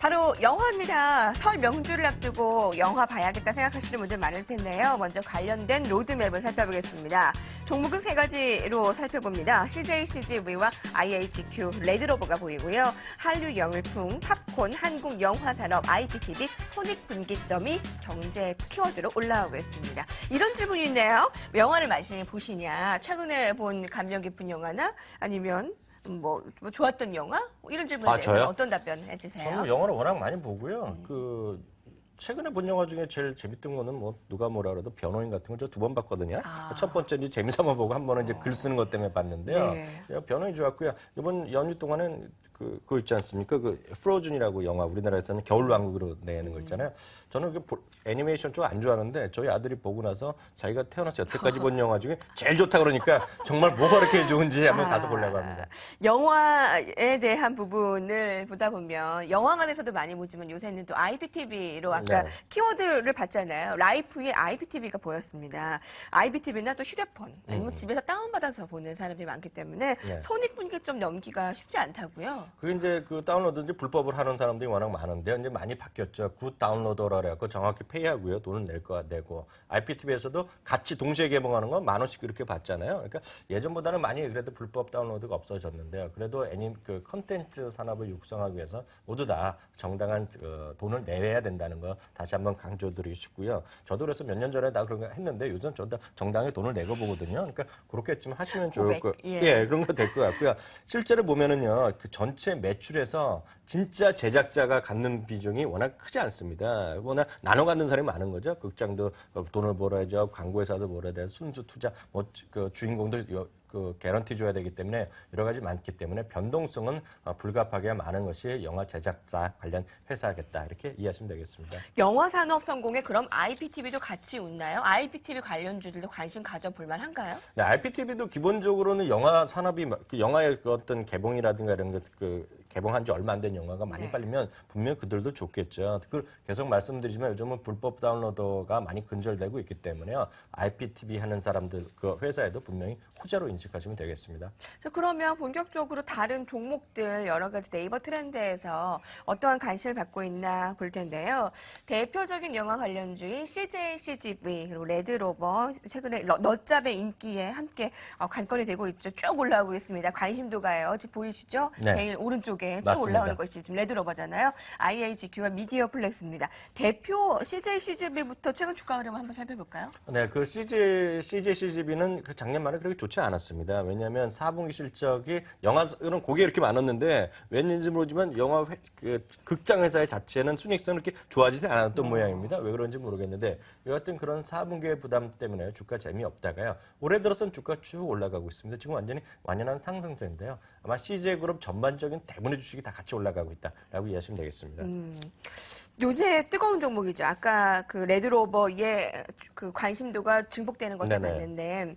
바로 영화입니다. 설 명주를 앞두고 영화 봐야겠다 생각하시는 분들 많을 텐데요. 먼저 관련된 로드맵을 살펴보겠습니다. 종목은 세 가지로 살펴봅니다. CJ CGV와 IHQ, 레드로버가 보이고요. 한류 영일풍, 팝콘, 한국영화산업, IPTV, 손익분기점이 경제 키워드로 올라오고 있습니다. 이런 질문이 있네요. 영화를 많이 보시냐? 최근에 본 감명 깊은 영화나 아니면 뭐 좋았던 영화? 이런 질문에 대해서 어떤 답변 해주세요? 저는 영화를 워낙 많이 보고요. 최근에 본 영화 중에 제일 재밌던 거는 뭐 누가 뭐라 그래도 변호인 같은 거 저 2번 봤거든요. 첫 번째는 이제 재미삼아 보고 한 번은 이제 글 쓰는 것 때문에 봤는데요. 네. 변호인 좋았고요. 이번 연휴 동안은 그거 있지 않습니까? 그 프로즌이라고 영화 우리나라에서는 겨울왕국으로 내는 거 있잖아요. 저는 그 애니메이션 쪽 안 좋아하는데 저희 아들이 보고 나서 자기가 태어나서 여태까지 본 영화 중에 제일 좋다 그러니까 정말 뭐가 그렇게 좋은지 한번 가서 보려고 합니다. 영화에 대한 부분을 보다 보면 영화관에서도 많이 보지만 요새는 또 IPTV로 아까 키워드를 봤잖아요. 라이프에 IPTV가 보였습니다. IPTV나 또 휴대폰 아니면 집에서 다운받아서 보는 사람들이 많기 때문에 손익분기점 넘기가 쉽지 않다고요. 그 이제 그 다운로드 이제 불법을 하는 사람들이 워낙 많은데요. 이제 많이 바뀌었죠. 굿 다운로더라 그래갖고 정확히 페이하고요. 돈은 낼 거 내고. IPTV에서도 같이 동시에 개봉하는 건 10,000원씩 이렇게 받잖아요. 그러니까 예전보다는 많이 그래도 불법 다운로드가 없어졌는데요. 그래도 그 컨텐츠 산업을 육성하기 위해서 모두 다 정당한 돈을 내야 된다는 거 다시 한번 강조드리고 싶고요. 저도 그래서 몇 년 전에 다 그런 거 했는데 요즘 저도 정당하게 돈을 내고 보거든요. 그러니까 그렇게 좀 하시면 좋을 거. 예, 그런 거 될 것 같고요. 실제로 보면은요. 그 전체 매출에서 진짜 제작자가 갖는 비중이 워낙 크지 않습니다. 워낙 나눠 갖는 사람이 많은 거죠. 극장도 돈을 벌어야죠. 광고회사도 벌어야 돼. 순수 투자, 뭐 그 주인공들 그 개런티 줘야 되기 때문에 여러 가지 많기 때문에 변동성은 불가피하게 많은 것이 영화 제작사 관련 회사겠다 이렇게 이해하시면 되겠습니다. 영화 산업 성공에 그럼 IPTV도 같이 웃나요? IPTV 관련주들도 관심 가져볼 만한가요? 네, IPTV도 기본적으로는 영화 산업이 그 영화의 어떤 개봉이라든가 이런 것 개봉한 지 얼마 안 된 영화가 많이 팔리면 분명히 그들도 좋겠죠. 그걸 계속 말씀드리지만 요즘은 불법 다운로더가 많이 근절되고 있기 때문에요. IPTV 하는 사람들 그 회사에도 분명히 호재로 인식하시면 되겠습니다. 자, 그러면 본격적으로 다른 종목들 여러 가지 네이버 트렌드에서 어떠한 관심을 받고 있나 볼 텐데요. 대표적인 영화 관련주인 CJ CGV 그리고 레드로버 최근에 너짭의 인기에 함께 관건이 되고 있죠. 쭉 올라오고 있습니다. 관심도가요. 지금 보이시죠? 네. 제일 오른쪽에 쭉 맞습니다. 올라오는 것이 지금 레드로버잖아요. IHQ와 미디어 플렉스입니다. 대표 CJ CGV부터 최근 주가 흐름을 한번 살펴볼까요? 네, 그 CJ CGV는 그 작년 말에 그렇게 좋지 않았습니다. 왜냐하면 4분기 실적이 영화는 고개 이렇게 많았는데 왠지 모르지만 영화 그 극장 회사의 자체는 순익성은 그렇게 좋아지지 않았던 모양입니다. 왜 그런지 모르겠는데 여하튼 그런 4분기의 부담 때문에 주가 재미없다가요. 올해 들어서는 주가 쭉 올라가고 있습니다. 지금 완연한 상승세인데요. 아마 CJ그룹 전반적인 대부분의 주식이 다 같이 올라가고 있다라고 이해하시면 되겠습니다. 요새 뜨거운 종목이죠. 아까 그 레드로버의 그 관심도가 증폭되는 것을 봤는데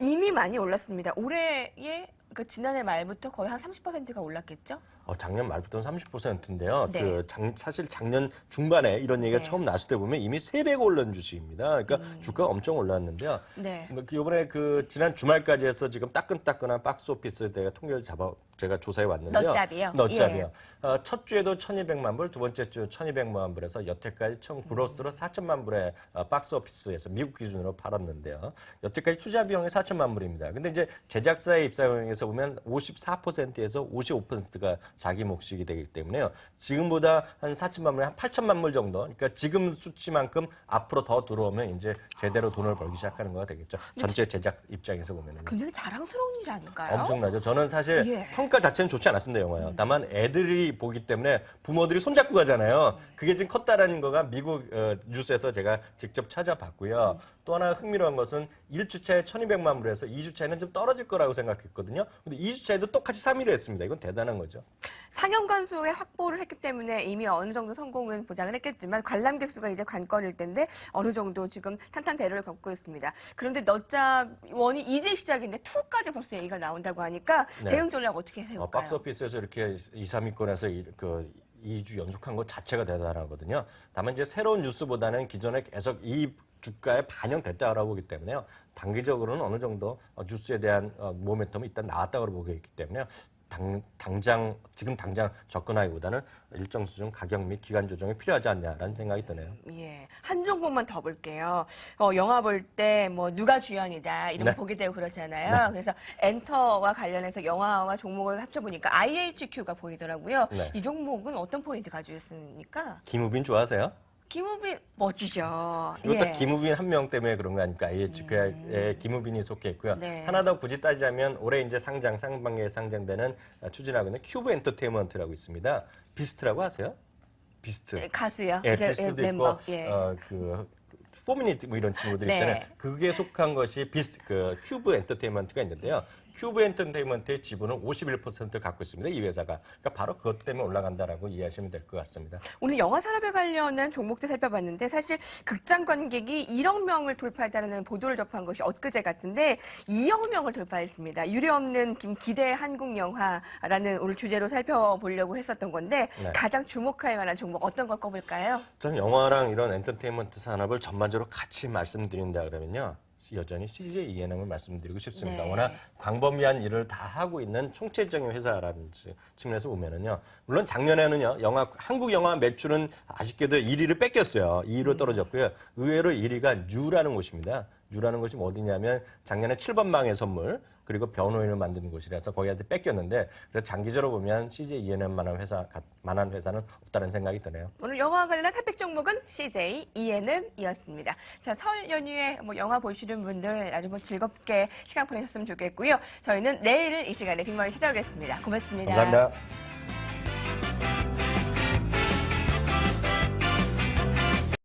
이미 많이 올랐습니다. 올해의 그 지난해 말부터 거의 한 30%가 올랐겠죠? 작년 말부터는 30%인데요. 네. 사실 작년 중반에 이런 얘기가 처음 나왔을 때 보면 이미 3배가 올른 주식입니다. 그러니까 주가가 엄청 올랐는데요. 네. 이번에 지난 주말까지 해서 지금 따끈따끈한 박스오피스 통계를 제가 조사해 왔는데요. 너짭이요? 너짭이요. 첫 주에도 1,200만 불, 두 번째 주 1,200만 불에서 여태까지 총 그로스로 4천만 불의 박스오피스에서 미국 기준으로 팔았는데요. 여태까지 투자 비용이 4천만 불입니다. 근데 이제 제작사의 입사 비용에서 보면 54%에서 55%가 자기 몫이기 되기 때문에요. 지금보다 한 4천만 불에 한 8천만 불 정도. 그러니까 지금 수치만큼 앞으로 더 들어오면 이제 제대로 돈을 벌기 시작하는 거가 되겠죠. 전체 제작 입장에서 보면은. 굉장히 자랑스러운 일 아닐까요? 엄청나죠. 저는 사실 평가 자체는 좋지 않았습니다, 영화요. 다만 애들이 보기 때문에 부모들이 손잡고 가잖아요. 그게 지금 컸다라는 거가 미국 뉴스에서 제가 직접 찾아봤고요. 또 하나 흥미로운 것은 1주차에 1,200만 불에서 2주차에는 좀 떨어질 거라고 생각했거든요. 근데 2주차에도 똑같이 3위를 했습니다. 이건 대단한 거죠. 상영관 수의 확보를 했기 때문에 이미 어느 정도 성공은 보장을 했겠지만 관람객 수가 이제 관건일 텐데 어느 정도 지금 탄탄대로를 걷고 있습니다. 그런데 너짭 1이 이제 시작인데 2까지 벌써 얘기가 나온다고 하니까 대응 전략 어떻게 세울까요? 박스오피스에서 이렇게 2, 3위권에서 2주 연속한 것 자체가 대단하거든요. 다만 이제 새로운 뉴스보다는 기존에 계속 이 주가에 반영됐다고 보기 때문에요. 단기적으로는 어느 정도 뉴스에 대한 모멘텀이 일단 나왔다고 보기 때문에 지금 당장 접근하기보다는 일정 수준 가격 및 기간 조정이 필요하지 않냐라는 생각이 드네요. 예, 한 종목만 더 볼게요. 영화 볼 때 뭐 누가 주연이다 이런 거 네. 보게 되고 그렇잖아요. 그래서 엔터와 관련해서 영화와 종목을 합쳐보니까 IHQ가 보이더라고요. 네. 이 종목은 어떤 포인트 가지고 있습니까? 김우빈 좋아하세요? 김우빈 멋지죠. 이거 딱 예. 김우빈 한 명 때문에 그런 거 아닙니까? IHQ에 김우빈이 속해 있고요. 네. 하나 더 굳이 따지자면 올해 이제 상반기에 상장되는 추진하고 있는 큐브 엔터테인먼트라고 있습니다. 비스트라고 아세요? 비스트. 예, 가수요. 예, 예, 비스트도 멤버. 있고 예. 그 포미니트 뭐 이런 친구들 네. 있잖아요. 그게 속한 것이 큐브 엔터테인먼트가 있는데요. 큐브 엔터테인먼트의 지분을 51%를 갖고 있습니다. 이 회사가. 그러니까 바로 그것 때문에 올라간다라고 이해하시면 될 것 같습니다. 오늘 영화 산업에 관련한 종목들 살펴봤는데 사실 극장 관객이 1억 명을 돌파했다는 보도를 접한 것이 엊그제 같은데 2억 명을 돌파했습니다. 유례없는 기대 한국 영화라는 오늘 주제로 살펴보려고 했었던 건데 네. 가장 주목할 만한 종목 어떤 걸 꼽을까요? 저는 영화랑 이런 엔터테인먼트 산업을 전반적으로 같이 말씀드린다 그러면요. 여전히 CJ ENM을 말씀드리고 싶습니다. 네. 워낙 광범위한 일을 다 하고 있는 총체적인 회사라는 측면에서 보면은요. 물론 작년에는요. 한국 영화 매출은 아쉽게도 1위를 뺏겼어요. 2위로 떨어졌고요. 의외로 1위가 뉴라는 곳입니다. 뉴라는 곳이 어디냐면 작년에 7번망의 선물 그리고 변호인을 만드는 곳이라서 거기한테 뺏겼는데 그래서 장기적으로 보면 CJ ENM만한 회사는 없다는 생각이 드네요. 오늘 영화 관련 핫픽 종목은 CJ ENM이었습니다. 자, 설 연휴에 뭐 영화 보시는 분들 아주 뭐 즐겁게 시간 보내셨으면 좋겠고요. 저희는 내일 이 시간에 빅마이 찾아오겠습니다. 고맙습니다. 감사합니다.